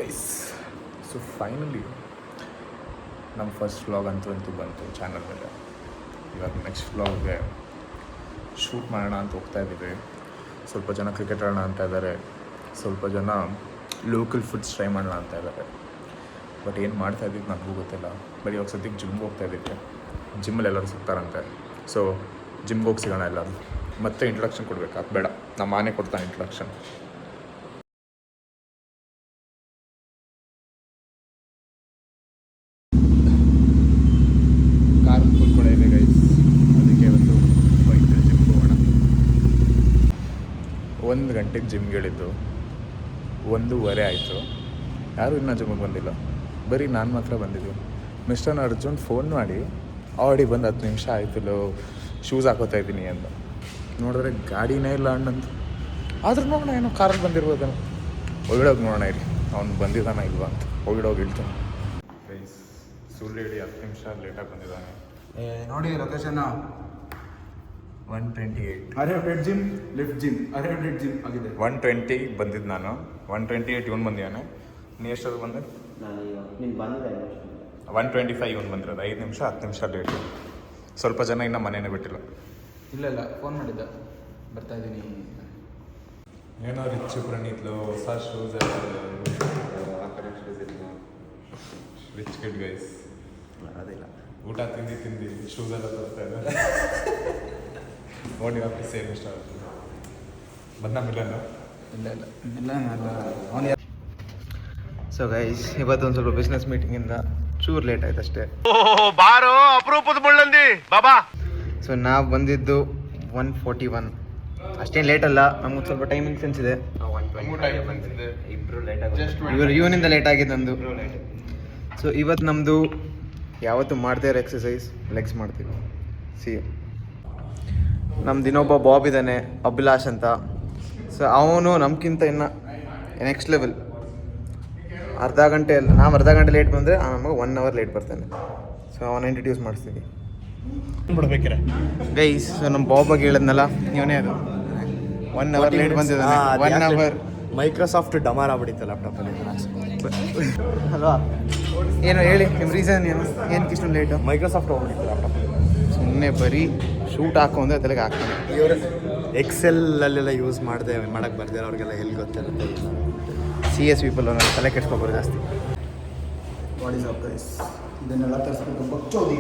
Guys, so finally ನಮ್ಮ first vlog ಅಂತೂ ಬಂತು ಚಾನಲ್ ಮೇಲೆ. ಇವಾಗ ನೆಕ್ಸ್ಟ್ ವ್ಲಾಗ್ಗೆ ಶೂಟ್ ಮಾಡೋಣ ಅಂತ ಹೋಗ್ತಾ ಇದ್ದೀವಿ. ಸ್ವಲ್ಪ ಜನ ಕ್ರಿಕೆಟ್ ಆಡೋಣ ಅಂತ ಇದ್ದಾರೆ, ಸ್ವಲ್ಪ ಜನ ಲೋಕಲ್ ಫುಡ್ಸ್ ಟ್ರೈ ಮಾಡೋಣ ಅಂತ ಇದ್ದಾರೆ. ಬಟ್ ಏನು ಮಾಡ್ತಾ ಇದ್ದಿದ್ದು ನನಗೂ ಗೊತ್ತಿಲ್ಲ. ಬಟ್ ಇವಾಗ ಸದ್ಯಕ್ಕೆ ಜಿಮ್ಗೆ ಹೋಗ್ತಾ ಇದ್ದೀವಿ. ಜಿಮ್ಮಲ್ಲಿ ಎಲ್ಲರೂ ಸಿಗ್ತಾರಂತೆ. ಸೊ ಜಿಮ್ಗೆ ಹೋಗಿ ಸಿಗೋಣ ಎಲ್ಲರೂ. ಮತ್ತೆ ಇಂಟ್ರಡಕ್ಷನ್ ಕೊಡಬೇಕಾ? ಬೇಡ, ನಮ್ಮ ಮನೆ ಕೊಡ್ತಾನೆ ಇಂಟ್ರಡಕ್ಷನ್. ಕಾರ್ ಫುಲ್ ಕೂಡ ಇದೆ ಗೈಸ್, ಅದಕ್ಕೆ ಇವತ್ತು ಬೈಕಲ್ಲಿ ಜಿಮ್ಗೆ ಹೋಗೋಣ. 1 ಗಂಟೆಗೆ ಜಿಮ್ಗೆ ಹೇಳಿದ್ದು 1:15 ಆಯಿತು. ಯಾರೂ ಇನ್ನೂ ಜಿಮ್ಗೆ ಬಂದಿಲ್ಲ, ಬರೀ ನಾನು ಮಾತ್ರ ಬಂದಿದ್ದೀನಿ. ಮಿಸ್ಟರ್ ಅರ್ಜುನ್ ಫೋನ್ ಮಾಡಿ ಆಡಿ ಬಂದು 10 ನಿಮಿಷ ಆಯ್ತಲ್ಲೋ, ಶೂಸ್ ಹಾಕೋತಾ ಇದ್ದೀನಿ ಅಂತ. ನೋಡಿದ್ರೆ ಗಾಡಿನೇ ಇಲ್ಲ ಅಣ್ಣಂದು. ಆದ್ರೂ ನೋಡೋಣ, ಏನೋ ಕಾರಲ್ಲಿ ಬಂದಿರ್ಬೋದೇನೋ. ಒಳಗಡೆ ನೋಡೋಣ ಇರಿ, ಅವ್ನು ಬಂದಿದ್ದಾನ ಇಲ್ವಾ ಅಂತ. ಒಳಗಡೆ ಇಳ್ತಾನೆ. ಗೈಸ್, ಸುಳ್ಳು ಹೇಳಿ 10 ನಿಮಿಷ ಲೇಟಾಗಿ ಬಂದಿದ್ದಾನೆ. ನೋಡಿ location 128 arrived gym, lift gym, arrived gym ಆಗಿದೆ. 120 ಬಂದಿದ್ದು ನಾನು, 128 ಇವನು ಬಂದಿದ್ದಾನೆ. ನೀ ಎಷ್ಟೊತ್ತು ಬಂದೆ? ನೀನು ಬಂದಿದ್ದೆ 125 ಇವನು ಬಂದಿರೋದು. 5 ನಿಮಿಷ 10 ನಿಮಿಷ ಲೇಟು. ಸ್ವಲ್ಪ ಜನ ಇನ್ನೂ ಮನೇನೇ ಬಿಟ್ಟಿಲ್ಲ. ಇಲ್ಲ ಫೋನ್ ಮಾಡಿದ್ದ, ಬರ್ತಾ ಇದ್ದೀನಿ. ಏನೋ ರಿಚ್ ಪ್ರಣೀತ್ಲು ಹೊಸ ಶೂಸ್ ಆ ಕಡೆ ಶೂಸ್ ಇಲ್ಲ. ರಿಚ್ ಕಿಡ್ ಗೈಸ್, ಬರೋದಿಲ್ಲ. ಊಟ ತಿಂದು ಶೂಸ್ ಎಲ್ಲ ತರ್ತಾ ಇದ್ದಾರೆ. ನೋಡಿ ವಾಪಸ್ ಸೇಮ್ ಇಷ್ಟ ಬಂದ ಮಿಲ್ಲನ್ನು. ಇಲ್ಲ ಅವನು. ಸೊ ಗೈಸ್, ಇವತ್ತೊಂದು ಸ್ವಲ್ಪ ಬಿಸ್ನೆಸ್ ಮೀಟಿಂಗಿಂದ ಚೂರು ಲೇಟ್ ಆಯ್ತು ಅಷ್ಟೇ. ಬಾರೋ ಅಪರೂಪದ ಮುಳ್ಳಂದಿ ಬಾಬಾ. ಸೊ ನಾವು ಬಂದಿದ್ದು 141. ಅಷ್ಟೇನು ಲೇಟ್ ಅಲ್ಲ, ನಮ್ಗೆ ಸ್ವಲ್ಪ ಟೈಮಿಂಗ್ ಸೆನ್ಸ್ ಇದೆ. ಇಬ್ರು ಲೇಟ್ ಆಗಿ ಇವನಿಂದ ಲೇಟ್ ಆಗಿದೆ ನಂದು. ಸೊ ಇವತ್ತು ನಮ್ಮದು ಯಾವತ್ತು ಮಾಡ್ತಾ ಇರೋ ಎಕ್ಸಸೈಸ್ ಲೆಗ್ಸ್ ಮಾಡ್ತೀವಿ. ನಮ್ದು ಇನ್ನೊಬ್ಬ ಬಾಬ್ ಇದ್ದಾನೆ, ಅಭಿಲಾಷ್ ಅಂತ. ಸೊ ಅವನು ನಮ್ಗಿಂತ ಇನ್ನು ನೆಕ್ಸ್ಟ್ ಲೆವೆಲ್. ಅರ್ಧ ಗಂಟೆ ಲೇಟ್ ಬಂದರೆ ನಮಗೆ 1 ಅವರ್ ಲೇಟ್ ಬರ್ತಾನೆ. ಸೊ ಅವನ ಇಂಟ್ರಡ್ಯೂಸ್ ಮಾಡಿಸ್ತೀವಿ ಬಿಡ್ಬೇಕಿರ ಗೈಸ್. ಸೊ ನಮ್ಮ ಬಾಬ್ ಬಗ್ಗೆ ಹೇಳಿದ್ನಲ್ಲ, ಇವನೇ ಅದು. 1 ಅವರ್ ಲೇಟ್ ಬಂದಿದ್ದಾನೆ. 1 ಅವರ್ ಮೈಕ್ರೋಸಾಫ್ಟ್ ಡಮಾರ್ ಆಗ್ಬಿಟ್ಟಿತ್ತು ಲ್ಯಾಪ್ಟಾಪಲ್ಲಿ ಅಲ್ವಾ? ಏನು ಹೇಳಿ, ನಿಮ್ಮ ರೀಸನ್ ಏನು? ಏನಕ್ಕೆ ಇಷ್ಟೊಂದು ಲೇಟು? ಮೈಕ್ರೋಸಾಫ್ಟ್ ಹೋಗ್ಬಿಟ್ಟಿತ್ತು ಲ್ಯಾಪ್ಟಾಪಲ್ಲಿ. ಸುಮ್ಮನೆ ಬರೀ ಶೂಟ್ ಹಾಕೋ ಅಂದರೆ ತಲೆಗೆ ಹಾಕ್ತಾನೆ. ಇವರು ಎಕ್ಸೆಲ್ಲಲ್ಲೆಲ್ಲ ಯೂಸ್ ಮಾಡೋಕ್ಕೆ ಬರ್ದಿರೋ ಅವ್ರಿಗೆಲ್ಲ ಎಲ್ಲಿ ಗೊತ್ತಿರುತ್ತೆ. CS ಪೀಪಲ್ ಅನ್ನೋ ತಲೆ ಕೆಡ್ಸ್ಕೊಬೋದು ಜಾಸ್ತಿ. ಬಾಡಿ ಜಾಬ್ ಗೈಸ್, ಇದನ್ನೆಲ್ಲ ತರಿಸ್ಬಿಟ್ಟು ಬಚ್ಚೋದಿ.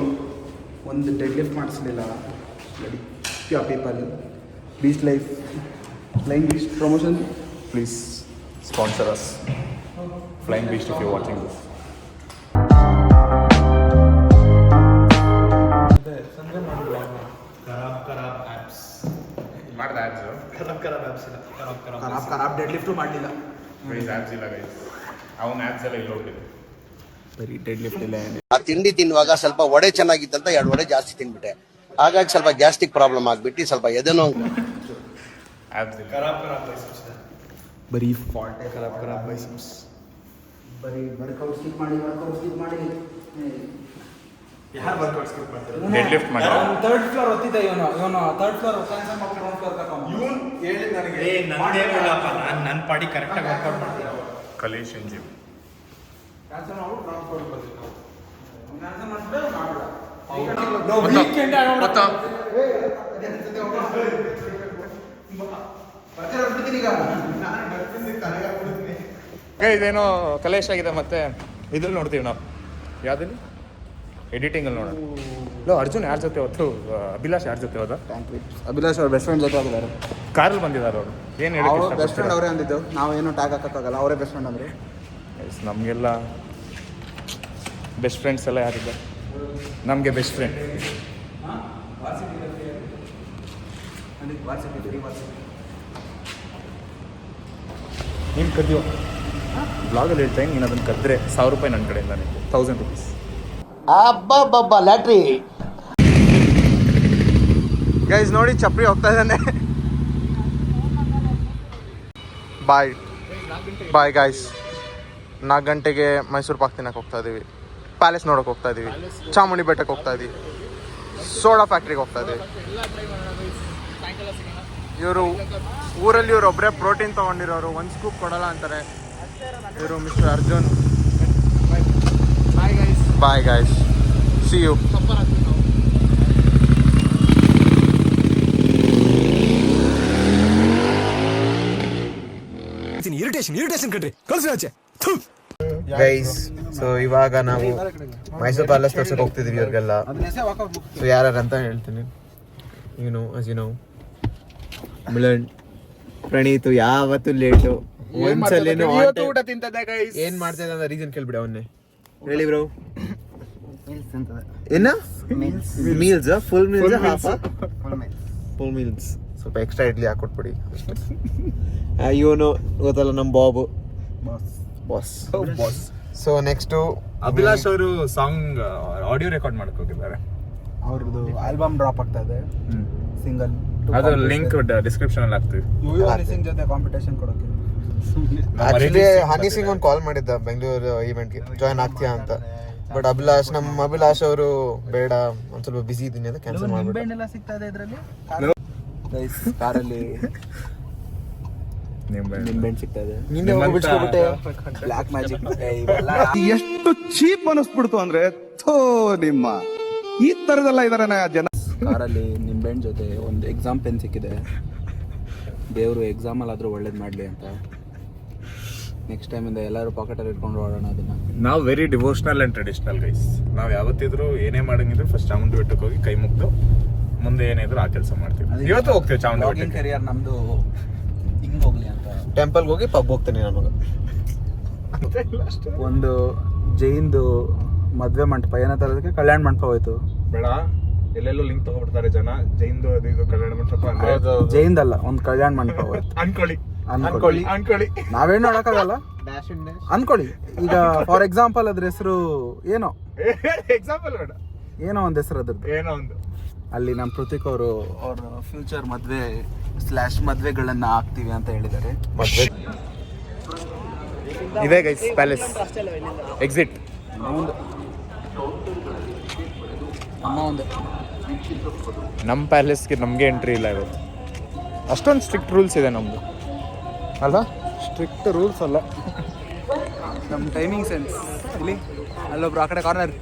ಒಂದು ಡೆಡ್ ಲಿಫ್ಟ್ ಮಾಡಿಸ್ಲಿಲ್ಲ. People beach life, flying beach promotion, please sponsor us. Flying beach if you watching this. ಮಾಡಿದ ಆ್ಯಪ್ಸು ಖರಾಬ್ ಡೆಡ್ ಲಿಫ್ಟು ಮಾಡಲಿಲ್ಲ. ಗೈಸ್ ಆ್ಯಪ್ಸ್ ಇಲ್ಲ ಗೈಸ್, ಅವನ ಆ್ಯಪ್ಸ್ ಎಲ್ಲ ಇಲ್ಲಿ ಹೋಗ್ತಿದೆ. ಬರೀ ಡೆಡ್ ಲಿಫ್ಟ್ ಇಲ್ಲ. ಆ ತಿಂಡಿ ತಿನ್ನುವಾಗ ಸ್ವಲ್ಪ ವಡೆ ಚೆನ್ನಾಗಿತ್ತಂತ 2 ವಡೆ ಜಾಸ್ತಿ ತಿನ್ಬಿಟ್ಟೆ. ಹಾಗಾಗಿ ಸ್ವಲ್ಪ ಗ್ಯಾಸ್ಟ್ರಿಕ್ ಪ್ರಾಬ್ಲಮ್ ಆಗ್ಬಿಟ್ಟು ಸ್ವಲ್ಪ ಎದೆನೋ ಆ್ಯಪ್ಸ್ ಇಲ್ಲ. ಬರೀ ಫಾಲ್ಟೇ ಖರಾಬ್ ಬೈಸಮ್ಸ್. ಬರೀ ವರ್ಕೌಟ್ ಸ್ಕಿಪ್ ಮಾಡಿ ಯಾರು ವರ್ಕೌಟ್ ಸ್ಕಿಪ್ ಮಾಡ್ತಾರೆ? ಡೆಡ್ ಲಿಫ್ಟ್ ಮಾಡಿ. ಥರ್ಡ್ ಫ್ಲೋರ್ ಹೊತ್ತಿದ್ದ ಇವನು 3rd ಫ್ಲೋರ್ ಕ್ಯಾನ್ಸಲ್ ಮಾಡ್ಕೊಂಡು 1 ಫ್ಲೋರ್ ಕರ್ಕೊಂಡು ಇವನು ಹೇಳಿದ ನನಗೆ ನನ್ನ ಪಾಡಿ ಕರೆಕ್ಟಾಗಿ ವರ್ಕೌಟ್ ಮಾಡ್ತೀನಿ. ಕಲೇಶನ್ ಜಿಮ್ ಕ್ಯಾನ್ಸಲ್ ಮಾಡ್ಬಿಟ್ಟು 1 ಫ್ಲೋರ್ ಬರ್ತಿದ್ದ. ಕ್ಯಾನ್ಸಲ್ ಮಾಡಿದ್ರೆ ಮಾಡಲ್ಲ. ಇದೇನೋ ಕಲೇಶ್ ಆಗಿದೆ. ಮತ್ತೆ ಇದ್ರಲ್ಲಿ ನೋಡ್ತೀವಿ ನಾವು, ಯಾವ್ದಲ್ಲಿ ಎಡಿಟಿಂಗಲ್ಲಿ ನೋಡೋಣ. ಅರ್ಜುನ್ ಯಾರ ಜೊತೆ ಹೊತ್ತು? ಅಭಿಲಾಷ್ ಯಾರ ಜೊತೆ ಹೋದ? ಅಭಿಲಾಷ್ ಅವ್ರ ಬೆಸ್ಟ್ ಫ್ರೆಂಡ್ ಜೊತೆ ಆಗಿದ್ದಾರೆ. ಕಾರಲ್ಲಿ ಬಂದಿದ್ದಾರೆ ಅವರು. ಏನು ಅವ್ರು ಬೆಸ್ಟ್ ಫ್ರೆಂಡ್ ಅವರೇ ಅಂದಿದ್ದು, ನಾವೇನು ಟ್ಯಾಗ್ ಹಾಕೋಕ್ಕಾಗಲ್ಲ. ಅವರೇ ಬೆಸ್ಟ್ ಫ್ರೆಂಡ್ ಅಂದರೆ. ನಮಗೆಲ್ಲ ಬೆಸ್ಟ್ ಫ್ರೆಂಡ್ಸ್ ಎಲ್ಲ ಯಾರಿದ್ದಾರೆ? ನಮಗೆ ಬೆಸ್ಟ್ ಫ್ರೆಂಡ್ ನೀನು ಕದ್ದಿಯೋ? ಬ್ಲಾಗಲ್ಲಿ ಹೇಳ್ತಾ ನೀನು ಅದನ್ನು ಕದ್ದರೆ 1000 ರೂಪಾಯಿ ನನ್ನ ಕಡೆಯಿಂದ, 1000 ರೂಪೀಸ್. ಅಬ್ಬಬ್ಬಬ್ಬ ಲ್ಯಾಟ್ರಿ. ಗೈಸ್ ನೋಡಿ, ಚಪ್ರಿ ಹೋಗ್ತಾ ಇದ್ದಾನೆ. Bye guys. 4 ಗಂಟೆಗೆ ಮೈಸೂರು ಪಾಕ್ ತಿನ್ನಕ್ಕೆ ಹೋಗ್ತಾ ಇದ್ದೀವಿ. ಪ್ಯಾಲೇಸ್ ನೋಡೋಕೆ ಹೋಗ್ತಾ ಇದ್ದೀವಿ. ಚಾಮುಂಡಿ ಬೆಟ್ಟಕ್ಕೆ ಹೋಗ್ತಾ ಇದ್ದೀವಿ. ಸೋಡಾ ಫ್ಯಾಕ್ಟ್ರಿಗೆ ಹೋಗ್ತಾ ಇದ್ದೀವಿ. ಇವರು ಊರಲ್ಲಿ ಒಬ್ಬರೇ ಪ್ರೋಟೀನ್ ತೊಗೊಂಡಿರೋರು. 1 ಸ್ಕೂಪ್ ಕೊಡಲ್ಲ ಅಂತಾರೆ. ಇವರು mister Arjun. Bye guys, see you. Irritation ಕಣ್ರಿ, ಕಳ್ಸಿ ಆಚೆ. ಗೈಸ್, ಸೊ ಇವಾಗ ನಾವು ಮೈಸೂರು ಪ್ಯಾಲೇಸ್ ತೋರ್ಸಕ್ಕೆ ಹೋಗ್ತಿದೀವಿ ಇವ್ರಿಗೆಲ್ಲ. ಸೊ ಯಾರು ಅಂತ ಹೇಳ್ತೀನಿ. ಯು ನೋ ಮಿಲನ್ ಪ್ರಣೀತು ಯಾವತ್ತು ಲೇಟು. ಒಂದ್ಸಲೇನು ಊಟ ತಿಂತದೆ ಗೈಸ್. ಏನ್ ಮಾಡ್ತಾ ಇದ್ದ ರೀಸನ್ ಕೇಳ್ಬಿಡಿ ಅವನ್ನೇ. ಹೇಳಿ ಬ್ರೋ. ಏನ meals? Full meals? Full meals. ಸ್ವಲ್ಪ ಎಕ್ಸ್ಟ್ರಾ ಇಡ್ಲಿ ಹಾಕೊಟ್ಬಿಡಿ. ಇವನು ಗೊತ್ತಲ್ಲ ನಮ್ಮ Babu boss. So next Abhilash ಅವರು ಸಾಂಗ್ ಆಡಿಯೋ ರೆಕಾರ್ಡ್ ಮಾಡಕ್ ಹೋಗಿದ್ದಾರೆ. ಅವ್ರದ್ದು ಆಲ್ಬಮ್ ಡ್ರಾಪ್ ಆಗ್ತಾ ಇದೆ, ಸಿಂಗಲ್. ಅದು ಲಿಂಕ್ ಡಿಸ್ಕ್ರಿಪ್ಷನ್ ಅಲ್ಲಿ ಹಾಕ್ತೀವಿ. ಹನಿ ಸಿಂಗ್ ಜೊತೆ ಕಾಂಪಿಟೇಷನ್ ಕೊಡೋಕೆ. ಆಕ್ಚುಲಿ ಹನಿ ಸಿಂಗ್ ಒಂದು ಕಾಲ್ ಮಾಡಿದ್ದ ಬೆಂಗಳೂರು ಈವೆಂಟ್ಗೆ ಜಾಯ್ನ್ ಆಗ್ತೀಯಾ ಅಂತ. ಬಟ್ ನಮ್ಮ ಅಭಿಲಾಷ್ ಅವರು ಬೇಡ, ಒಂದ್ ಸ್ವಲ್ಪ ಬಿಸಿ ಇದ್ದೀನಿ ಅಂತ ಕ್ಯಾನ್ಸಲ್ ಮಾಡ್ಬಿಟ್ಟು. ನಿಂಬೆಹಣ್ಣೆಲ್ಲ ಸಿಗ್ತಾ ಇದೆ ಇದರಲ್ಲಿ ಕಾರಲ್ಲಿ. ನಿಂಬೆಹಣ್ಣು ಸಿಗ್ತಾ ಇದೆ. ನಿನ್ನೆ ಬಿಡ್ಸ್ಕೊಬಿಟ್ಟೆ. ಬ್ಲ್ಯಾಕ್ ಮ್ಯಾಜಿಕ್ ಇವೆಲ್ಲ ಎಷ್ಟು ಚೀಪ್ ಅನಿಸ್ಬಿಡ್ತು ಅಂದ್ರೆ ನಿಮ್ಮ ಈ ತರದೆಲ್ಲ ಇದಾರೆ ಜನ. ಕಾರಲ್ಲಿ ನಿಂಬೆಹಣ್ಣು ಜೊತೆ ಒಂದು ಎಕ್ಸಾಮ್ ಪೆನ್ ಸಿಕ್ಕಿದೆ. ದೇವರು ಎಕ್ಸಾಮಲ್ಲಾದರೂ ಒಳ್ಳೇದು ಮಾಡಲಿ ಅಂತ. ನೆಕ್ಸ್ಟ್ ಟೈಮಿಂದ ಎಲ್ಲರೂ ಪಾಕೆಟಲ್ಲಿ ಇಟ್ಕೊಂಡು ಓಡೋಣ ಅದನ್ನ. ನಾವು very devotional and traditional guys. ನಾವು ಯಾವತ್ತಿದ್ರು ಏನೇ ಮಾಡಂಗಿದ್ರು ಫಸ್ಟ್ ಚಾಮುಂಡಿ ಬೆಟ್ಟಕ್ಕೆ ಹೋಗಿ ಕೈ ಮುಗ್ದು ಮುಂದೆ ಏನಿದ್ರು ಆ ಕೆಲಸ ಮಾಡ್ತೀವಿ. ಇವತ್ತು ಹೋಗ್ತೀವಿ ಚಾಮುಂಡಿ ಬೆಟ್ಟಕ್ಕೆ. ಕೆರಿಯರ್ ನಮ್ದು ಹಿಂಗ್ ಹೋಗ್ಲಿ ಅಂತ. ಟೆಂಪಲ್ಗೆ ಹೋಗಿ ಪಬ್ ಹೋಗ್ತೀನಿ ನಾನು. ಒಂದು ಜೈನ್ದು ಮದ್ವೆ ಮಂಟಪ ಏನಂತಾರದಕ್ಕೆ ಕಲ್ಯಾಣ ಮಂಟಪ ಹೋಯ್ತು. ಬೇಡ, ಎಲ್ಲೆಲ್ಲೋ ಲಿಂಕ್ ತಗೊಬಿಡ್ತಾರೆ ಜನ. ಜೈನ್ದು ಅದು ಇದು ಕಲ್ಯಾಣ ಮಂಟಪ ಅಂದ್ರೆ ಜೈನ್ದಲ್ಲ, ಒಂದು ಕಲ್ಯಾಣ ಮಂಟಪ ಹೋಯ್ತು. ಅನ್ಕೊಳ್ಳಿ. ನಾವೇನು ನೋಡಕ್ಕಾಗಲ್ಲ, ಅನ್ಕೊಳ್ಳಿ. ಈಗ ಫಾರ್ ಎಕ್ಸಾಂಪಲ್ ಅದ್ರ ಹೆಸರು ಏನೋ ಎಕ್ಸಾಂಪಲ್ ಬೇಡ, ಏನೋ ಒಂದು ಹೆಸರು ಅದ್ರದ್ದು. ಏನೋ ಒಂದು ಅಲ್ಲಿ ನಮ್ಮ ಪೃಥಿಕ್ ಅವರು ಅವ್ರ ಫ್ಯೂಚರ್ ಮದ್ವೆಗಳನ್ನ ಹಾಕ್ತೀವಿ ಅಂತ ಹೇಳಿದ್ದಾರೆ. ಮದ್ವೆ ಇದೆ ಗೈಸ್. Palace exit. ನಮ್ಮ ಪ್ಯಾಲೇಸ್ಗೆ ನಮಗೆ ಎಂಟ್ರಿ ಇಲ್ಲ ಇವತ್ತು. ಅಷ್ಟೊಂದು ಸ್ಟ್ರಿಕ್ಟ್ ರೂಲ್ಸ್ ಇದೆ ನಮ್ಮದು ಅಲ್ವಾ? ಸ್ಟ್ರಿಕ್ಟ್ ರೂಲ್ಸ್ ಅಲ್ಲ, ನಮ್ಮ ಟೈಮಿಂಗ್ ಸೆನ್ಸ್. ಇಲ್ಲಿ ಅಲ್ಲೊಬ್ರು ಆ ಕಡೆ ಕಾರ್ನರ್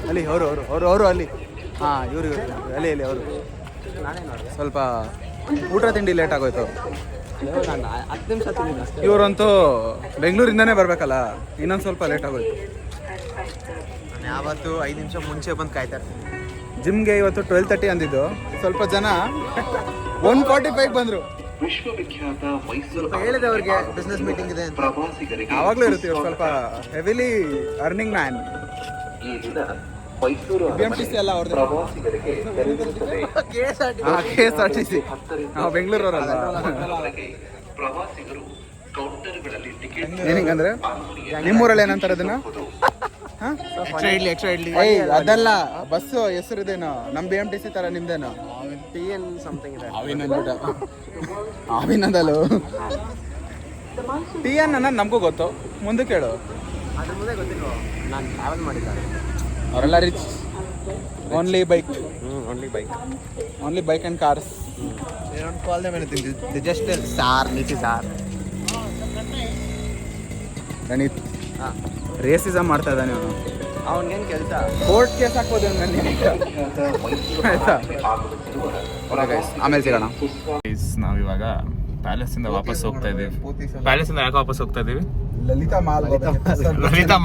ಅಲ್ಲಿ ಅವರು ಅಲ್ಲಿ. ಹಾಂ, ಇವರು ಅಲ್ಲಿ ಅವರು ಸ್ವಲ್ಪ ಊಟ ತಿಂಡಿ ಲೇಟ್ ಆಗೋಯ್ತು. 10 ನಿಮಿಷ ಇವರಂತೂ ಬೆಂಗಳೂರಿಂದನೇ ಬರಬೇಕಲ್ಲ, ಇನ್ನೊಂದು ಸ್ವಲ್ಪ ಲೇಟ್ ಆಗೋಯ್ತು. ನಾನು ಯಾವತ್ತು 5 ನಿಮಿಷ ಮುಂಚೆ ಬಂದು ಕಾಯ್ತಾರೆ. ಜಿಮ್ಗೆ ಇವತ್ತು 12:30 ಅಂದಿದ್ದು, ಸ್ವಲ್ಪ ಜನ 1:45 ಬಂದರು. ಹೇಳಿದೆ ಅವ್ರಿಗೆ ಬಿಸ್ನೆಸ್ ಮೀಟಿಂಗ್ ಇದೆ ಅಂತ. ಯಾವಾಗಲೂ ಇರುತ್ತೆ, ಇವ್ರು ಸ್ವಲ್ಪ ಹೆವಿಲಿ ಅರ್ನಿಂಗ್ ಮ್ಯಾನ್. BMTC ಅಲ್ಲ ಅವ್ರದ್ದು, KSRTC. ನಾವು ಬೆಂಗಳೂರವರಲ್ಲ. ಏನಂದ್ರೆ ನಿಮ್ಮೂರಲ್ಲಿ ಏನಂತಾರೆ ಅದನ್ನ? ಎಕ್ಸ್ಟ್ರಾ ಇಡ್ಲಿ. ಅದಲ್ಲ, ಬಸ್ಸು ಹೆಸರಿದೇನೋ ನಮ್ಮ BMTC ತರ ನಿಮ್ದೇನೋ? ಅವಿನಂದಲು TN ಅನ್ನೋದು ನಮಗೂ ಗೊತ್ತು, ಮುಂದೆ ಕೇಳು. ನಾನು ಟ್ರಾವೆಲ್ ಮಾಡಿದ್ದಾರೆ ಅವರೆಲ್ಲ rich. Only bike and cars. Call them anything. They just tell sir. Ganith racism ಮಾಡ್ತಾ ಇದ್ದಾನೆ ಅವನು. ಅವನಿಗೇನು ಕೆಲಸ? ಕೋರ್ಟ್ ಕೇಸ್ ಹಾಕ್ಬೋದು ಆಯ್ತಾ? ಆಮೇಲೆ ಸಿಗೋಣ. ನಾವಿವಾಗ ಪ್ಯಾಲೇಸಿಂದ ವಾಪಸ್ ಹೋಗ್ತಾ ಇದೀವಿ. ಪ್ಯಾಲೇಸಿಂದ ಯಾಕೆ ವಾಪಸ್ ಹೋಗ್ತಾ ಇದೀವಿ? ಲಲಿತಾ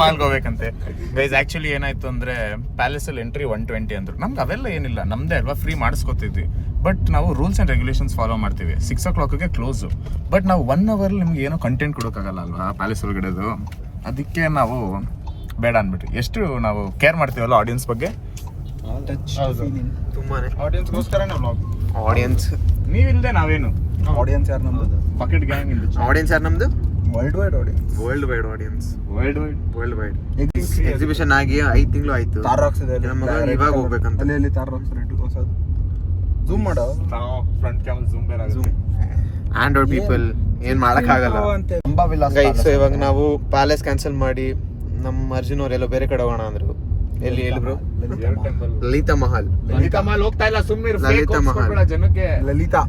ಮಾಲ್ಗೆ ಹೋಗ್ಬೇಕಂತೆ ಗೈಸ್. ಆಕ್ಚುಲಿ ಏನಾಯ್ತು ಅಂದ್ರೆ ಪ್ಯಾಲೇಸ್ ಅಲ್ಲಿ ಎಂಟ್ರಿ 120 ಅಂದ್ರು. ನಮ್ಗೆ ಅವೆಲ್ಲ ಏನಿಲ್ಲ, ನಮ್ದೇ ಅಲ್ವಾ, ಫ್ರೀ ಮಾಡಿಸ್ಕೊತಿದ್ವಿ. ಬಟ್ ನಾವು ರೂಲ್ಸ್ ಅಂಡ್ ರೆಗ್ಯುಲೇಷನ್ಸ್ ಫಾಲೋ ಮಾಡ್ತೀವಿ. 6 o'clock ಕ್ಲೋಸು. ಬಟ್ ನಾವು 1 hour ನಿಮ್ಗೆ ಏನೋ ಕಂಟೆಂಟ್ ಕೊಡೋಕ್ಕಾಗಲ್ಲ ಅಲ್ವಾ ಪ್ಯಾಲೇಸ್ ಒಳಗಡೆದು. ಅದಕ್ಕೆ ನಾವು ಬೇಡ ಅಂದ್ಬಿಟ್ವಿ. ಎಷ್ಟು ನಾವು ಕೇರ್ ಮಾಡ್ತೀವಲ್ಲ ಆಡಿಯನ್ಸ್ ಬಗ್ಗೆ. ತುಂಬಾನೇ ಆಡಿಯನ್ಸ್ಗೋಸ್ಕರ ನಾವು ಆಡಿಯನ್ಸ್. ನೀವಿಲ್ಲದೆ ನಾವೇನು? ಆಡಿಯನ್ಸ್ ಯಾರು ನಮ್ಮದು? ಬಕೆಟ್ ಗ್ಯಾಂಗ್ ಇಲ್ಲ. ಆಡಿಯನ್ಸ್ ಯಾರು ನಮ್ದು? World wide audience. World audience. World wide exhibition exhibition ಆಗಿ 5 ತಿಂಗಳು ಆಯ್ತು. ತಾರಾಕ್ಸ್ ಇದೆ ಇವಾಗ ಹೋಗ್ಬೇಕಂತ. ಅಲ್ಲಿ ತಾರಾಕ್ಸ್ ರೆಡ್ ಹೊಸದು. ಝೂಮ್ ಮಾಡೋ, ಫ್ರಂಟ್ ಕ್ಯಾಮರಾ ಝೂಮ್ ಬೇರೆ ಆಗುತ್ತೆ. ಆಂಡ್ರಾಯ್ಡ್ ಪೀಪಲ್ ಏನ್ ಮಾಡಕ್ಕಾಗಲ್ಲ. ಸೊ ಇವಾಗ ನಾವು ಪ್ಯಾಲೇಸ್ ಕ್ಯಾನ್ಸಲ್ ಮಾಡಿ ನಮ್ಮ ಅರ್ಜುನ್ ಅವರೆಲ್ಲ ಬೇರೆ ಕಡೆ ಹೋಗೋಣ ಅಂದ್ರು. ಎಲ್ಲಿ ಬ್ರೋ? ಲಲಿತಾ ಮಹಲ್ ಹೋಗ್ತಾ ಇಲ್ಲ, ಸುಮ್ಮನೆ ಲಲಿತಾ ಮಹಲ್. ಲಲಿತಾ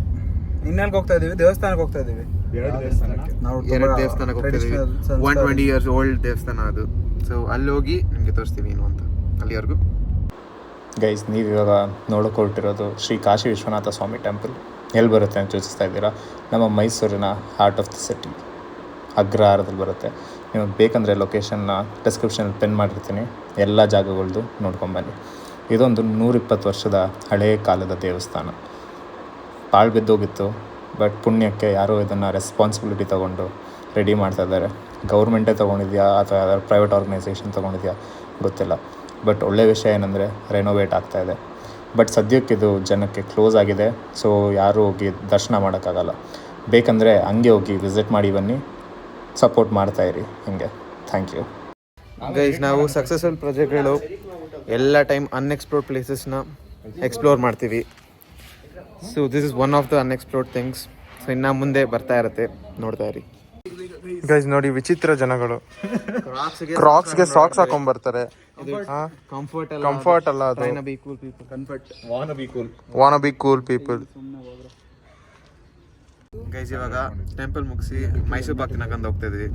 ಇನ್ನೆಲ್ಗೆ ಹೋಗ್ತಾ ಇದೀವಿ? ದೇವಸ್ಥಾನಕ್ಕೆ ಹೋಗ್ತಾ ಇದೀವಿ. ಎರಡು ದೇವಸ್ಥಾನಕ್ಕೆ. ನಾವು ಎರಡು ದೇವಸ್ಥಾನಕ್ಕೆ ಹೋಗ್ತಿದ್ದೀವಿ. 120 years ಓಲ್ಡ್ ದೇವಸ್ಥಾನ ಅದು. ಸೊ ಅಲ್ಲಿ ಹೋಗಿ ನಿಮಗೆ ತೋರಿಸ್ತೀವಿ ಏನು ಅಂತ. ಅಲ್ಲಿವರೆಗೂ ಗೈಸ್, ನೀವು ಇವಾಗ ನೋಡೋಕೆ ಹೊರಟಿರೋದು ಶ್ರೀ ಕಾಶಿ ವಿಶ್ವನಾಥ ಸ್ವಾಮಿ ಟೆಂಪಲ್. ಎಲ್ಲಿ ಬರುತ್ತೆ ಅಂತ ಯೋಚಿಸ್ತಾ ಇದ್ದೀರಾ? ನಮ್ಮ ಮೈಸೂರಿನ ಹಾರ್ಟ್ ಆಫ್ ದ ಸಿಟಿ, ಅಗ್ರಹಾರದಲ್ಲಿ ಬರುತ್ತೆ. ನಿಮಗೆ ಬೇಕಂದರೆ ಲೊಕೇಶನ್ನ ಡಿಸ್ಕ್ರಿಪ್ಷನಲ್ಲಿ ಪಿನ್ ಮಾಡಿರ್ತೀನಿ. ಎಲ್ಲ ಜಾಗಗಳದ್ದು ನೋಡ್ಕೊಂಬನ್ನಿ. ಇದೊಂದು 120 ವರ್ಷದ ಹಳೆಯ ಕಾಲದ ದೇವಸ್ಥಾನ. ಪಾಳು ಬಿದ್ದೋಗಿತ್ತು, ಬಟ್ ಪುಣ್ಯಕ್ಕೆ ಯಾರೋ ಇದನ್ನು ರೆಸ್ಪಾನ್ಸಿಬಿಲಿಟಿ ತೊಗೊಂಡು ರೆಡಿ ಮಾಡ್ತಾ ಇದ್ದಾರೆ. ಗೌರ್ಮೆಂಟೇ ತೊಗೊಂಡಿದೆಯಾ ಅಥವಾ ಯಾವ್ದಾದ್ರು ಪ್ರೈವೇಟ್ ಆರ್ಗನೈಸೇಷನ್ ತೊಗೊಂಡಿದೆಯಾ ಗೊತ್ತಿಲ್ಲ. ಬಟ್ ಒಳ್ಳೆಯ ವಿಷಯ ಏನಂದರೆ ರೆನೋವೇಟ್ ಆಗ್ತಾಯಿದೆ. ಬಟ್ ಸದ್ಯಕ್ಕೆ ಇದು ಜನಕ್ಕೆ ಕ್ಲೋಸ್ ಆಗಿದೆ. ಸೊ ಯಾರೂ ಹೋಗಿ ದರ್ಶನ ಮಾಡೋಕ್ಕಾಗಲ್ಲ. ಬೇಕಂದರೆ ಹಂಗೆ ಹೋಗಿ ವಿಸಿಟ್ ಮಾಡಿ ಬನ್ನಿ, ಸಪೋರ್ಟ್ ಮಾಡ್ತಾಯಿರಿ ಹಿಂಗೆ. Thank you guys. ನಾವು ಸಕ್ಸಸ್ಫುಲ್ ಪ್ರಾಜೆಕ್ಟ್ಗಳು ಎಲ್ಲ ಟೈಮ್ ಅನ್ಎಕ್ಸ್ಪ್ಲೋರ್ಡ್ ಪ್ಲೇಸಸ್ನ ಎಕ್ಸ್ಪ್ಲೋರ್ ಮಾಡ್ತೀವಿ. So this is one of the unexplored things. So ಇನ್ನು ಮುಂದೆ ಬರ್ತಾ ಇರುತ್ತೆ, ನೋಡ್ತಾ ಇರಿ. ಗೈಸ್ ನೋಡಿ, ವಿಚಿತ್ರ ಜನಗಳು ಕ್ರಾಕ್ಸ್ಗೆ ಸಾಕ್ಸ್ ಹಾಕೊಂಡ್ ಬರ್ತಾರೆ. ಕಂಫರ್ಟ್ ಅಲ್ಲ ಅದು. ವಾನ ಬಿ ಕೂಲ್ ಪೀಪಲ್. ಗೈಸ್ ಇವಾಗ ಟೆಂಪಲ್ ಮುಗಿಸಿ ಮೈಸೂರು ಪಾಕ್ ತಿನ್ನಕಂತ ಹೋಗ್ತಾ ಇದ್ವಿ.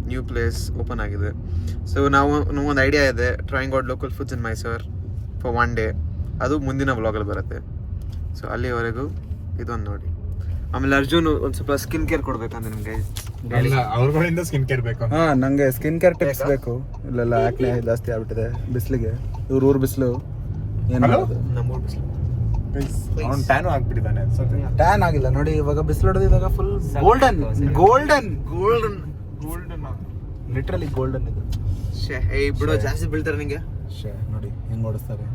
ನ್ಯೂ ಪ್ಲೇಸ್ ಓಪನ್ ಆಗಿದೆ. ಸೊ ನಮಗೊಂದು ಐಡಿಯಾ ಇದೆ, trying out local foods in Mysore for 1 day. ಅದು ಮುಂದಿನ ವ್ಲಾಗಲ್ಲಿ ಬರುತ್ತೆ. ಸೊ ಅಲ್ಲಿವರೆಗೂ ಇದೊಂದು ನೋಡಿ. ಆಮೇಲೆ ಅರ್ಜುನ್ ಒಂದು ಸ್ವಲ್ಪ ಸ್ಕಿನ್ ಕೇರ್ ಕೊಡ್ಬೇಕಂದ್ರೆ ನಿಮ್ಗೆ. ಅವ್ರಗಳಿಂದ ಸ್ಕಿನ್ ಕೇರ್ ಬೇಕು. ನಂಗೆ ಸ್ಕಿನ್ ಕೇರ್ ಟಿಪ್ಸ್ ಬೇಕು. ಇಲ್ಲೆಲ್ಲ ಆಕ್ನೆ ಜಾಸ್ತಿ ಆಗ್ಬಿಟ್ಟಿದೆ ಬಿಸಿಲಿಗೆ. ಊರು ಬಿಸಿಲು ಏನು ನಮ್ಮೂರು ಬಿಸಿಲು. ಅವ್ನು ಟ್ಯಾನು ಆಗ್ಬಿಟ್ಟಿದ್ದಾನೆ ಅನ್ಸುತ್ತೆ. ಟ್ಯಾನ್ ಆಗಿಲ್ಲ ನೋಡಿ, ಇವಾಗ ಬಿಸಿಲು ಹೊಡೆದಿದ್ದಾಗ full golden golden golden golden literally golden ಇದು. ಬಿಡೋ ಜಾಸ್ತಿ ಬೀಳ್ತಾರೆ ನಿಂಗೆ ನೋಡಿ ಹೆಂಗ್ ಓಡಿಸ್ತಾರೆ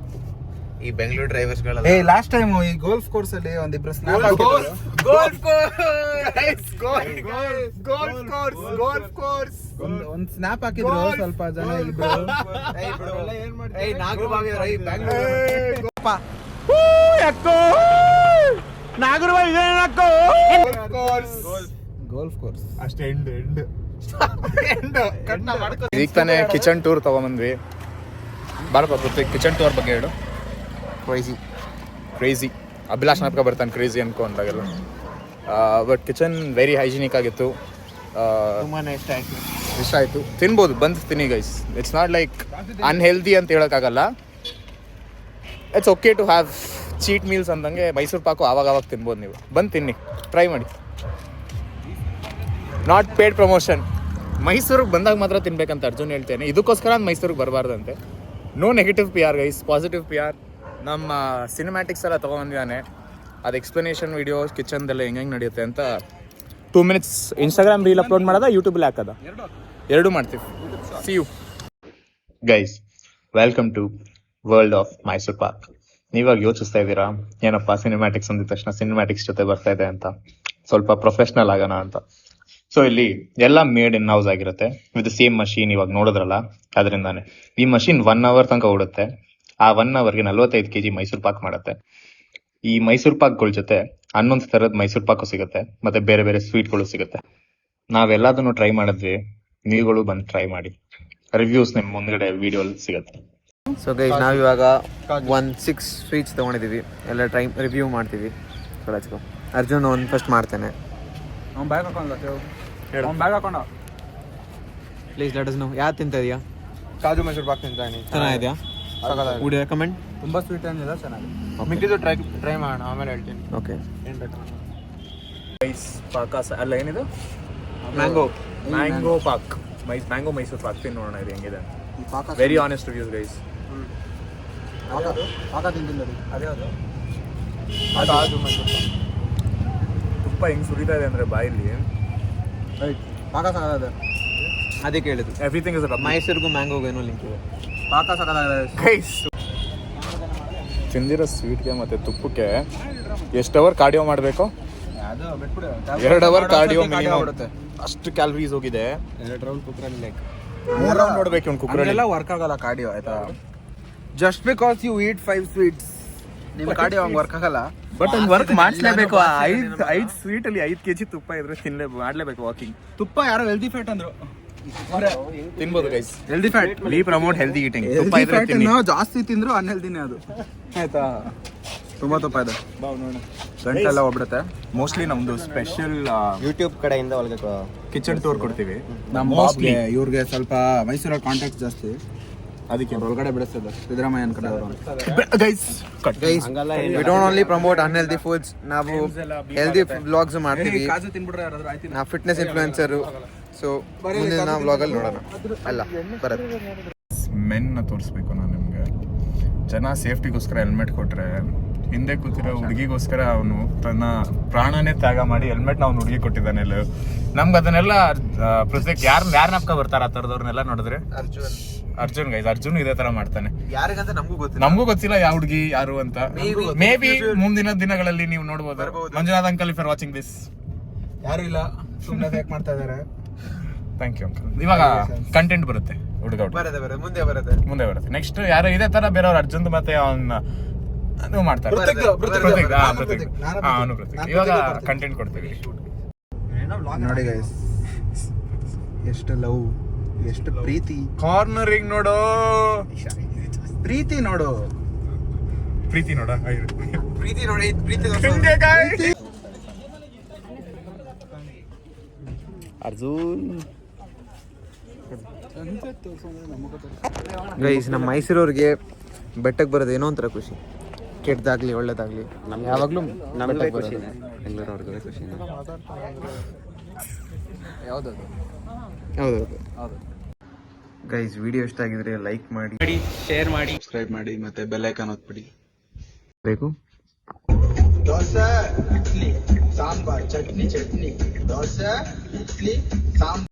ಈ ಬೆಂಗಳೂರು ಡ್ರೈವರ್ಸ್ಗಳೆಲ್ಲ. ಲಾಸ್ಟ್ ಟೈಮ್ ಈ ಗೋಲ್ಫ್ ಕೋರ್ಸ್ ಅಲ್ಲಿ ಒಂದಿಬ್ರು ಸ್ನ್ಯಾಪ್ ಒಂದ್ ಸ್ನ್ಯಾಪ್ ಹಾಕಿದ್ರು ಸ್ವಲ್ಪ ಜನ ಇಬ್ರು. ಗೋಲ್ಫ್ ಕೋರ್ಸ್ ಅಷ್ಟೇ ಎಂಡ್ ಈಗ ತಾನೇ ಕಿಚನ್ ಟೂರ್ ತಗೊಂಬಂದ್ವಿ. ಬಾರಪ್ಪ ಪೃಥ್ವಿ, ಕಿಚನ್ ಟೂರ್ ಬಗ್ಗೆ ಹೇಳು. ಕ್ರೇಜಿ ಅಭಿಲಾಷ್ ನಾಟಕ ಬರ್ತಾನೆ ಕ್ರೇಜಿ ಅನ್ಕೊ ಅಂದಾಗೆಲ್ಲ. ಬಟ್ ಕಿಚನ್ ವೆರಿ ಹೈಜಿನಿಕ್ ಆಗಿತ್ತು. ಇಷ್ಟ ಆಯಿತು. ತಿನ್ಬೋದು, ಬಂದು ತಿನ್ನಿ guys. It's not like unhealthy ಅಂತ ಹೇಳೋಕ್ಕಾಗಲ್ಲ. It's okay to have cheat meals ಅಂದಂಗೆ. ಮೈಸೂರು ಪಾಕು ಆವಾಗ ತಿನ್ಬೋದು. ನೀವು ಬಂದು ತಿನ್ನಿ, ಟ್ರೈ ಮಾಡಿ. Not paid promotion. ಮೈಸೂರಿಗೆ ಬಂದಾಗ ಮಾತ್ರ ತಿನ್ಬೇಕಂತ ಅರ್ಜುನ್ ಹೇಳ್ತೇನೆ. ಇದಕ್ಕೋಸ್ಕರ ಮೈಸೂರಿಗೆ ಬರಬಾರ್ದಂತೆ. No negative PR guys, positive PR. ನಮ್ಮ ಸಿನಿಮ್ಯಾಟಿಕ್ಸ್ ಎಲ್ಲ ತೊಗೊಂಡಿದ್ದಾನೆ. ಅದು ಎಕ್ಸ್ಪ್ಲನೇಷನ್ ವೀಡಿಯೋಸ್ ಕಿಚನ್ದೆಲ್ಲ ಹೆಂಗೆ ನಡೆಯುತ್ತೆ ಅಂತ 2 minutes ಇನ್ಸ್ಟಾಗ್ರಾಮ್ ರೀಲ್ ಅಪ್ಲೋಡ್ ಮಾಡೋದ, ಯೂಟ್ಯೂಬಲ್ಲಿ ಹಾಕೋದ, ಎರಡೂ ಮಾಡ್ತೀವಿ. See you guys. Welcome to world of Mysore park. ನೀವಾಗ ಯೋಚಿಸ್ತಾ ಇದ್ದೀರಾ ಏನಪ್ಪ ಸಿನಿಮ್ಯಾಟಿಕ್ಸ್ ಅಂದಿದ ತಕ್ಷಣ ಸಿನಿಮ್ಯಾಟಿಕ್ಸ್ ಜೊತೆ ಬರ್ತಾ ಇದೆ ಅಂತ, ಸ್ವಲ್ಪ ಪ್ರೊಫೆಷ್ನಲ್ ಆಗೋಣ ಅಂತ. ಸೊ ಇಲ್ಲಿ ಎಲ್ಲ ಮೇಡ್ ಇನ್ ಹೌಸ್ ಆಗಿರುತ್ತೆ ವಿತ್ ಸೇಮ್ ಮಷೀನ್. ಇವಾಗ ನೋಡಿದ್ರಲ್ಲ ಅದರಿಂದಾನೆ. ಈ ಮಷೀನ್ 1 hour ತನಕ ಓಡುತ್ತೆ. ಆ 1 hourಗೆ 45 kg ಮೈಸೂರು ಪಾಕ್ ಮಾಡುತ್ತೆ. ಈ ಮೈಸೂರು ಪಾಕ್ಗಳ ಜೊತೆ 11 ಥರದ ಮೈಸೂರು ಪಾಕು ಸಿಗುತ್ತೆ, ಮತ್ತೆ ಬೇರೆ ಬೇರೆ ಸ್ವೀಟ್ಗಳು ಸಿಗುತ್ತೆ. ನಾವೆಲ್ಲದನ್ನು ಟ್ರೈ ಮಾಡಿದ್ವಿ, ನೀವುಗಳು ಬಂದು ಟ್ರೈ ಮಾಡಿ. ರಿವ್ಯೂಸ್ ನಿಮ್ಮ ಮುಂದ್ಗಡೆ ವಿಡಿಯೋ ಸಿಗುತ್ತೆ. ಸೊ ಗೈಸ್, ನಾವಿವಾಗ 6 ಸ್ವೀಟ್ಸ್ ತೊಗೊಂಡಿದ್ದೀವಿ. ಎಲ್ಲ ರಿವ್ಯೂ ಮಾಡ್ತೀವಿ. ಅರ್ಜುನ್ ಒಂದು ಫಸ್ಟ್ ಮಾಡ್ತೇನೆ. ಅವ್ನು ಬ್ಯಾಗ್ ಹಾಕೊಂಡ ಪ್ಲೀಸ್ ಲೆಟ್ ಅಸ್ ನೋ ಯಾವ್ದು ತಿಂತಾ ಇದೆಯಾ? ಕಾಜು ಮೈಸೂರು ಪಾಕ್ ತಿಂತಾನೆ. ಚೆನ್ನಾಗಿದೆಯಾ? Would you recommend? ತುಂಬಾ ಸ್ವೀಟ್ ಏನಿಲ್ಲ, ಚೆನ್ನಾಗಿದೆ. ಮಿಕ್ಕಿದ್ದು ಟ್ರೈ ಮಾಡೋಣ, ಆಮೇಲೆ ಹೇಳ್ತೀನಿ. ಓಕೆ. ಏನು ಬೇಕು ಗೈಸ್, ಪಾಕಾಸ ಅಲ್ಲ ಏನಿದು? ಮ್ಯಾಂಗೋ ಪಾಕ್. ಮ್ಯಾಂಗೋ ಮೈಸೂರು ಪಾಕ್ ತಿನ್ ನೋಡೋಣ ಇದು ಹೆಂಗಿದೆ. ಈ ಪಾಕ ವೆರಿ ಆನೆಸ್ಟ್ ರಿವ್ಯೂಸ್ ಗೈಸ್. ಪಾಕ ತಿಂತೀನಿ ಅದೇ ಅದು ಕಾಜು ಮೈಸೂರು ಪಾಕ್. ತುಪ್ಪ ಹೆಂಗ್ ಸುರಿತಾ ಇದೆ ಅಂದ್ರೆ ಬಾಯಲ್ಲಿ. ರೈಟ್, ಪಾಕ ಸಾಕಾಗಿದೆ. ಅದೇ ಕೇಳಿದ್ದು. ಎವ್ರಿಥಿಂಗ್ ಇಸ್ ಮೈಸೂರಿಗೂ ಮ್ಯಾಂಗೋಗೂ ಏನೋ ಲಿಂಕ್ ಇದೆ. ಪಾಕ ಸಾಕಾಗಿದೆ ಗೈಸ್. ತಿಂದಿರೋ ಸ್ವೀಟ್ಗೆ ಮತ್ತೆ ತುಪ್ಪಕ್ಕೆ ಎಷ್ಟು ಅವರ್ ಕಾರ್ಡಿಯೋ ಮಾಡಬೇಕು? ಅದು ಬಿಟ್ಬಿಡು. 2 hour ಕಾರ್ಡಿಯೋ ಮಿನಿಮಮ್. ಅಷ್ಟು ಕ್ಯಾಲರೀಸ್ ಹೋಗಿದೆ. 2 ರೌಂಡ್ ಕುಕ್ಕರಲ್ಲಿ ಲೈಕ್ 3 round ನೋಡ್ಬೇಕು ಇವ್ನು ಕುಕ್ಕರಲ್ಲಿ. ಎಲ್ಲ ವರ್ಕ್ ಆಗಲ್ಲ ಕಾರ್ಡಿಯೋ, ಆಯ್ತಾ? Just because you eat 5 sweets ನಿಮ್ಮ ಕಾರ್ಡಿಯೋ ಹಂಗೆ ವರ್ಕ್ ಆಗಲ್ಲ. ಬಟ್ ಒಂದು ವರ್ಕ್ ಮಾಡಿಸ್ಲೇಬೇಕು. 5 ಸ್ವೀಟ್ ಅಲ್ಲಿ 5 kg ತುಪ್ಪ ಇದ್ರೆ ಮಾಡ್ಲೇಬೇಕು ವಾಕಿಂಗ್. ತುಪ್ಪ ಯಾರೋ ಹೆಲ್ದಿ ಫ್ಯಾಟ್ ಅಂದ್ರು. ತಿನ್ಬೋದು guys. Healthy fat we promote healthy eating. ತುಪ್ಪ ಇದ್ರೆ ತಿನ್ನಿ. ಜಾಸ್ತಿ ತಿಂದ್ರು ಅನ್ಹೆಲ್ದಿನೇ ಅದು, ಆಯ್ತಾ? ತುಂಬ ತುಪ್ಪ ಇದೆ, ಗಂಟೆಲ್ಲ ಹೋಗ್ಬಿಡುತ್ತೆ. ಮೋಸ್ಟ್ಲಿ ನಮ್ದು ಸ್ಪೆಷಲ್ ಯೂಟ್ಯೂಬ್ ಕಡೆಯಿಂದ ಒಳಗೆ ಕಿಚನ್ ಟೂರ್ ಕೊಡ್ತೀವಿ. ನಮ್ಮ ಬಾಸ್ಗೆ ಇವ್ರಿಗೆ ಸ್ವಲ್ಪ ಮೈಸೂರಲ್ಲಿ ಕಾಂಟ್ಯಾಕ್ಟ್ ಜಾಸ್ತಿ, ಅದಕ್ಕೆ ಒಳಗಡೆ ಬಿಡಿಸ್ತದೆ ಸಿದ್ದರಾಮಯ್ಯನ ಕಡೆ ಅವರು. Guys guys we don't only promote unhealthy foods, ನಾವು ಹೆಲ್ದಿ ವ್ಲಾಗ್ಸ್ ಮಾಡ್ತೀವಿ. ಕಾಜು ತಿನ್ಬಿಟ್ರೆ ಯಾರಾದ್ರೂ ಆಯ್ತು. ನಾವು ಫಿಟ್ನೆಸ್ ಇನ್ಫ್ಲುಯೆನ್ಸರು. ಸೊ ಮುಂದಿನ ವ್ಲಾಗಲ್ಲಿ ನೋಡೋಣ. ಅಲ್ಲ ಬರುತ್ತೆ ಮೆನ್ನ ತೋರಿಸ್ಬೇಕು ನಾನು ನಿಮಗೆ. ಜನ ಸೇಫ್ಟಿಗೋಸ್ಕರ ಹೆಲ್ಮೆಟ್ ಕೊಟ್ರೆ, ಹಿಂದೆ ಕೂತಿರೋ ಹುಡುಗಿಗೋಸ್ಕರ ಅವನು ತನ್ನ ಪ್ರಾಣನೇ ತ್ಯಾಗ ಮಾಡಿ ಹೆಲ್ಮೆಟ್ ಅವ್ನು ಹುಡುಗಿ ಕೊಟ್ಟಿದ್ದಾನೆ. ನಮ್ಗೆ ಅದನ್ನೆಲ್ಲ ಪ್ರೊಸೆಕ್ಟ್ ಯಾರು ನಾಪ್ಕ ಬರ್ತಾರ ಆ ಥರದವ್ರನ್ನೆಲ್ಲ ನೋಡಿದ್ರೆ. ಅರ್ಜುನ್ ಗೈಸ್, ಅರ್ಜುನ್ ಇದೇ ತರ ಮಾಡ್ತಾನೆ. ಯಾರಿಗಂತ ನಮಗೂ ಗೊತ್ತಿಲ್ಲ ಯಾವ ಹುಡುಗಿ ಯಾರು ಅಂತ. ಮೇ ಬಿ ಮುಂದಿನ ದಿನಗಳಲ್ಲಿ ನೀವು ನೋಡ್ಬೋದು. Manjunath uncle, if are watching this, ಯಾರು ಇಲ್ಲ, ಸುಮ್ಮನೆ ಫೇಕ್ ಮಾಡ್ತಾ ಇದಾರೆ. Thank you uncle. ಇವಾಗ ಕಂಟೆಂಟ್ ಬರುತ್ತೆ ಹುಡುಗ ಮುಂದೆ ಬರುತ್ತೆ. ನೆಕ್ಸ್ಟ್ ಯಾರು ಇದೇ ತರ ಬೇರೆಯವ್ರು ಅರ್ಜುನ್ ಮತ್ತೆ ಅವನು ಮಾಡ್ತಾರೆ. ಇವಾಗ ಕಂಟೆಂಟ್ ಕೊಡ್ತೀವಿ. ನೋಡಿ ಗೈಸ್, ಎಷ್ಟು ಲವ್, ಎಷ್ಟು ಪ್ರೀತಿ. ಕಾರ್ನರಿಂಗ್ ನೋಡು, ಪ್ರೀತಿ ನೋಡು, ಪ್ರೀತಿ ನೋಡ, ಪ್ರೀತಿ ನೋಡಿ, ಪ್ರೀತಿ ಅರ್ಜುನ್ ಗೈಸ್. ನಮ್ಮ ಮೈಸೂರವ್ರಿಗೆ ಬೆಟ್ಟಕ್ಕೆ ಬರೋದು ಏನೋ ಒಂಥರ ಖುಷಿ, ಕೆಟ್ಟದಾಗ್ಲಿ ಒಳ್ಳೇದಾಗ್ಲಿ ಯಾವಾಗಲೂ ನಮಗೆ ಖುಷಿನೇ, ಬೆಂಗಳೂರವ್ರಿಗೆ ಖುಷಿನೇ. ಯಾವುದದು? ಹೌದು ಗೈಸ್, ವಿಡಿಯೋ ಇಷ್ಟ ಆಗಿದ್ರೆ ಲೈಕ್ ಮಾಡಿ, ಶೇರ್ ಮಾಡಿ, ಸಬ್ಸ್ಕ್ರೈಬ್ ಮಾಡಿ, ಮತ್ತೆ ಬೆಲ್ ಐಕಾನ್ ಒತ್ಬಿಡಿ. ಬೇಕು ದೋಸೆ, ಇಡ್ಲಿ, ಸಾಂಬಾರ್, ಚಟ್ನಿ, ದೋಸೆ, ಇಡ್ಲಿ, ಸಾಂಬಾರ್.